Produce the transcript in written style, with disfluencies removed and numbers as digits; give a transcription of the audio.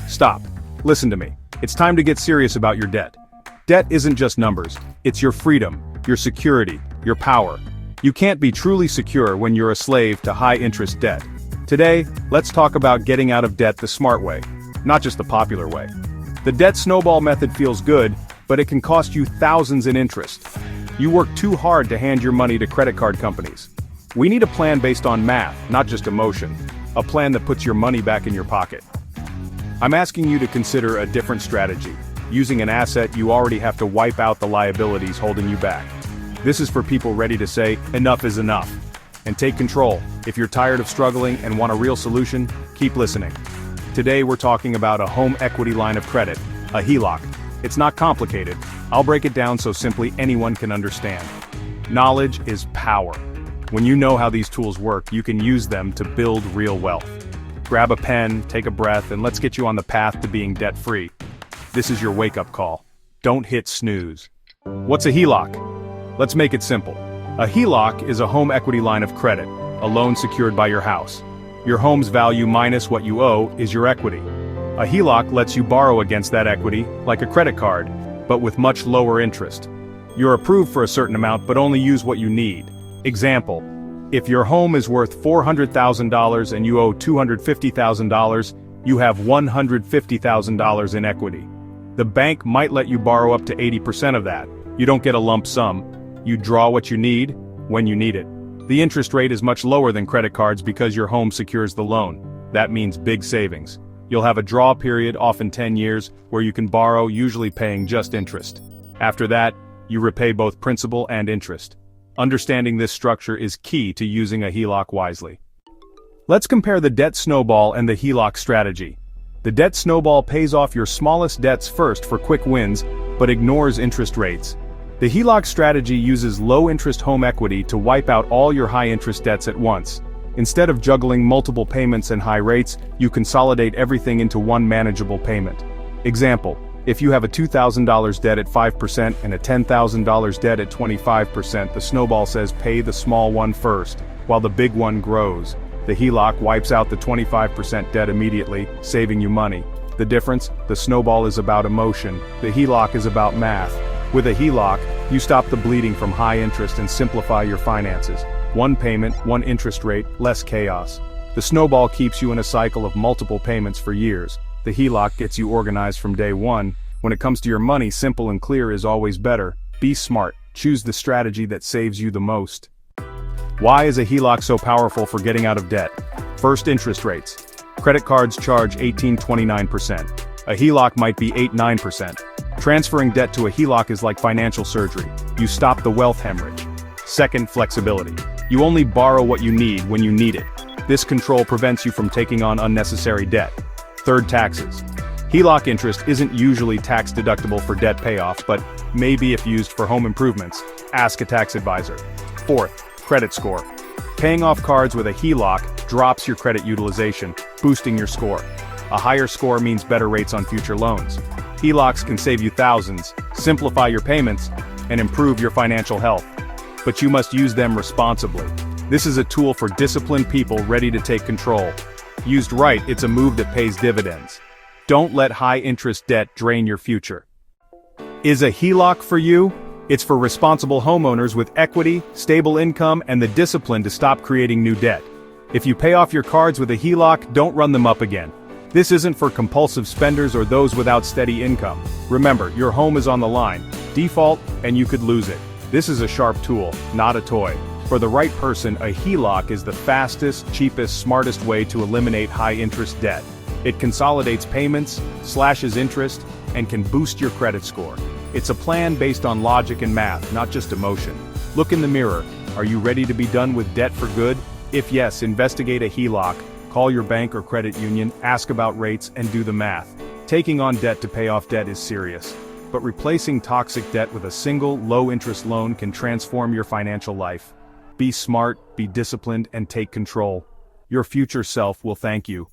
Stop. Listen to me. It's time to get serious about your debt. Debt isn't just numbers, it's your freedom, your security, your power. You can't be truly secure when you're a slave to high-interest debt. Today, let's talk about getting out of debt the smart way, not just the popular way. The debt snowball method feels good, but it can cost you thousands in interest. You work too hard to hand your money to credit card companies. We need a plan based on math, not just emotion. A plan that puts your money back in your pocket. I'm asking you to consider a different strategy, using an asset you already have to wipe out the liabilities holding you back. This is for people ready to say, enough is enough, and take control. If you're tired of struggling and want a real solution, keep listening. Today we're talking about a home equity line of credit, a HELOC. It's not complicated. I'll break it down so simply anyone can understand. Knowledge is power. When you know how these tools work, you can use them to build real wealth. Grab a pen, take a breath, and let's get you on the path to being debt-free. This is your wake-up call. Don't hit snooze. What's a HELOC? Let's make it simple. A HELOC is a home equity line of credit, a loan secured by your house. Your home's value minus what you owe is your equity. A HELOC lets you borrow against that equity, like a credit card, but with much lower interest. You're approved for a certain amount but only use what you need. Example, if your home is worth $400,000 and you owe $250,000, you have $150,000 in equity. The bank might let you borrow up to 80% of that. You don't get a lump sum. You draw what you need, when you need it. The interest rate is much lower than credit cards because your home secures the loan. That means big savings. You'll have a draw period, often 10 years, where you can borrow, usually paying just interest. After that, you repay both principal and interest. Understanding this structure is key to using a HELOC wisely. Let's compare the debt snowball and the HELOC strategy. The debt snowball pays off your smallest debts first for quick wins, but ignores interest rates. The HELOC strategy uses low-interest home equity to wipe out all your high-interest debts at once. Instead of juggling multiple payments and high rates, you consolidate everything into one manageable payment. Example, if you have a $2,000 debt at 5% and a $10,000 debt at 25%, the snowball says pay the small one first, while the big one grows. The HELOC wipes out the 25% debt immediately, saving you money. The difference? The snowball is about emotion, the HELOC is about math. With a HELOC, you stop the bleeding from high interest and simplify your finances. One payment, one interest rate, less chaos. The snowball keeps you in a cycle of multiple payments for years. The HELOC gets you organized from day one. When it comes to your money, simple and clear is always better. Be smart. Choose the strategy that saves you the most. Why is a HELOC so powerful for getting out of debt? First, interest rates. Credit cards charge 18-29%. A HELOC might be 8-9%. Transferring debt to a HELOC is like financial surgery. You stop the wealth hemorrhage. Second, flexibility. You only borrow what you need when you need it. This control prevents you from taking on unnecessary debt. Third, taxes. HELOC interest isn't usually tax-deductible for debt payoff, but maybe if used for home improvements. Ask a tax advisor. Fourth, credit score. Paying off cards with a HELOC drops your credit utilization, boosting your score. A higher score means better rates on future loans. HELOCs can save you thousands, simplify your payments, and improve your financial health. But you must use them responsibly. This is a tool for disciplined people ready to take control. Used right, it's a move that pays dividends. Don't let high-interest debt drain your future. Is a HELOC for you? It's for responsible homeowners with equity, stable income, and the discipline to stop creating new debt. If you pay off your cards with a HELOC, don't run them up again. This isn't for compulsive spenders or those without steady income. Remember, your home is on the line. Default, and you could lose it. This is a sharp tool, not a toy. For the right person, a HELOC is the fastest, cheapest, smartest way to eliminate high-interest debt. It consolidates payments, slashes interest, and can boost your credit score. It's a plan based on logic and math, not just emotion. Look in the mirror. Are you ready to be done with debt for good? If yes, investigate a HELOC. Call your bank or credit union, ask about rates, and do the math. Taking on debt to pay off debt is serious. But replacing toxic debt with a single, low-interest loan can transform your financial life. Be smart, be disciplined, and take control. Your future self will thank you.